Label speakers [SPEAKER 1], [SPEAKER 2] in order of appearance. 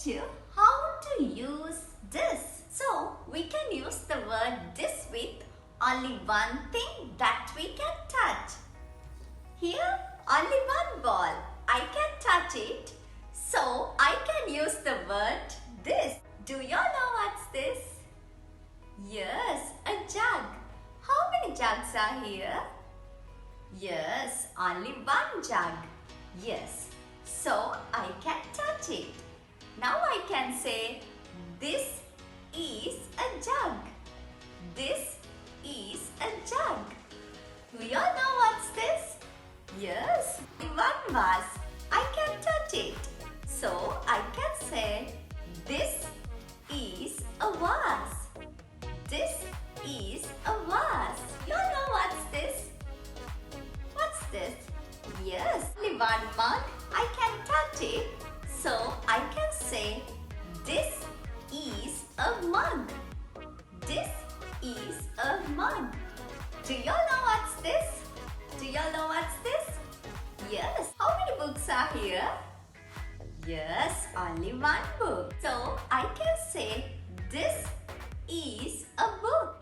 [SPEAKER 1] teach you how to use this. So we can use the word this with only one thing that we can touch. Here only one ball. I can touch it. So I can use the word this. Do you know what's this? Yes, a jug. How many jugs are here? Yes, only one jug. Yes, so I can touch it. Now I can say this is a jug. This is a jug. Do you know what's this? Yes, one vase. I can touch it. So I can say this is a vase. This is a vase. You know what's this? What's this? Yes, only one mug. I can touch it. So I can say this is a mug. This is a mug. Do you know what's this? Do you know what's this? Yes. How many books are here? Yes, only one book. So I can say this is a book.